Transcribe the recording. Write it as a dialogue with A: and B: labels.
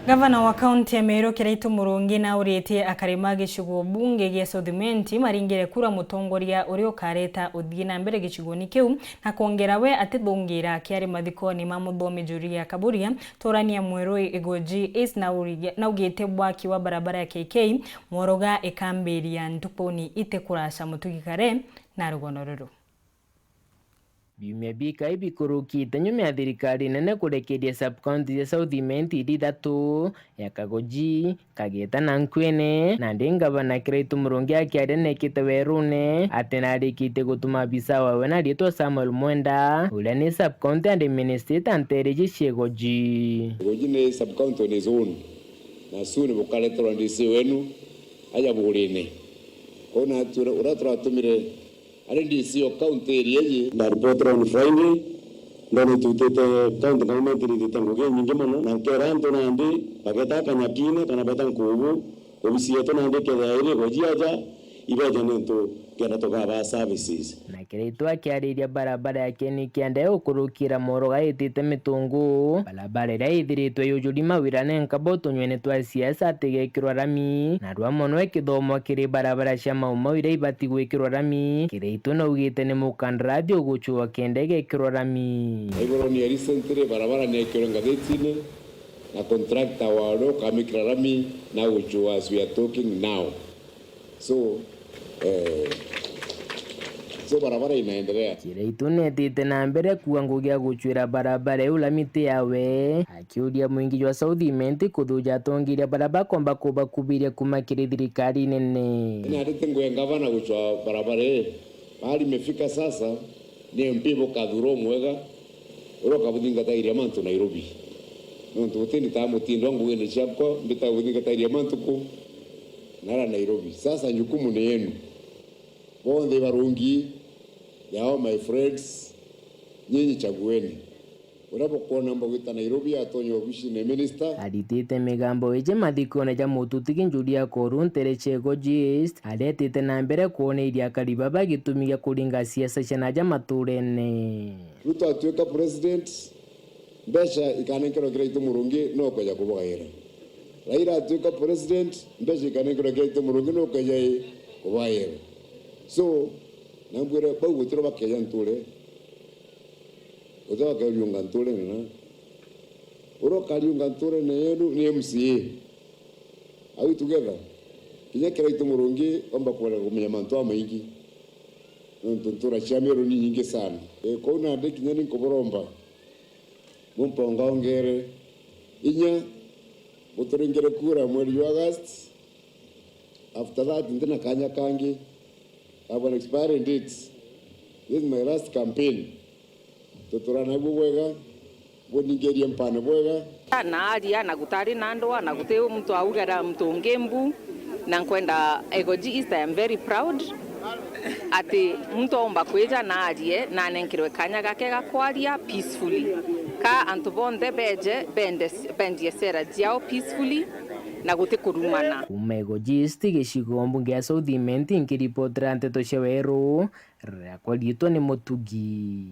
A: Gavana wa kaunti ya Meru Kiraitu Murungi na urite akarima gicigo bunge gya Southmenti maringire kura mutongoria uri ukareta uthii na mbere gicigoni kiu na kongerawe atithungira kiari mathikoni ma muthomi Julia Kaburia torania mweru Egoji East na ugite bwaki wa barabara ya KK mworoga ikambiria ntukoni ite kurasha mutugikare na rugono ruru.
B: Biumia bika ibikurukite nyuma ya thirikari nene kurekeria subcounty ya Southmenti ithatu ya Kagoji, Kageta na Nkwene na ndi Gavana Kiraitu Murungi akiaria nekite werune ati narikite gutuma bisa wawe na ritwa Samuel Mwenda uria ni subcounty administrator ntereji Shegoji.
C: Goji ni subcounty ni zone na suni bukaletwa ndisi wenu aja burine kona uratumire RDC o county area na report on Friday ndani tutete county government ilitangulia nyingi mno na keranto na ndi paketa kanyakine kana betankubu obisiyeto na ndi kedaire gojiaja ibeje nento kera toka services
B: na Kiraitu akiariria barabara yake ni kiande ukurukira moroga itite mitungu barabara ira ithiritwe yujuri mawira nenkabo tunywene twa siasa atigekirwa rami na rwa mono ekithomo kiri barabara cia mauma ira ibati gwikirwa rami. Kiraitu no ugite ni mukandarathi uguchua kende gekirwa rami
C: igoro ni recently barabara ni ekirwa ngathitine na contractor wao kamikira rami na uguchua as we are talking now. So barabara inaendelea.
B: Kiraitu netite na mbere kuwa ngugia guchwira barabara ula miti yawe akiuria mwingi wa Southmenti kuthuja tongiria barabara komba kuba kubiria kuma kiri thirikari nene.
C: Ina rite ngwe Gavana guchwa barabara bali imefika sasa ni mpibo kadhuro mwega uroka budinga tairia mantu Nairobi nontu utini tamutindo ngwe ni chapko mbita budinga tairia mantu ku nara Nairobi. Sasa jukumu ni yenu bonde barungi yao my friends, nyinyi chagueni. Unapokuona mbogita Nairobi atonyo bishi ne minister
B: aditite migambo eje mathikone ja mututiki Julia Koru ntereche Egoji East adetite na mbere kuone iria kariba bagitumiga kuringa siasa cia ja maturene.
C: Ruto atuika president besha ikanekero Kiraitu Murungi no koja kubogaira. Raila atuika president besha ikanekero Kiraitu Murungi no koja kubogaira. So nambwira kwa gutiro bakeya ntule uzawa kariunga ntule na uro kariunga ntule na yenu ni MCA are we together kinya Kiraitu Murungi omba kwa kumenya mantu amaingi ntuntura chamero ni nyingi sana ko na de kinya ni koboromba mumponga ongere inya uturingere kura mwezi wa August. After that ndina kanya kangi I have an expiring date. This is my last campaign. Tuturana bwega, bonigeria mpana bwega.
D: Na aria na gutari na ndoa na guteo mtu augera mtu ngembu na kwenda Egoji East. I am very proud ati mtu omba kweja na arie na nenkirwe kanya gake gakwaria peacefully ka antubonde beje bendie sera jiao peacefully na gute kurumana.
B: Kuma Egoji East gicigo mbunge ya Southmenti nkiripotera nteto cia weru rakwa ritwa ni Mutugi.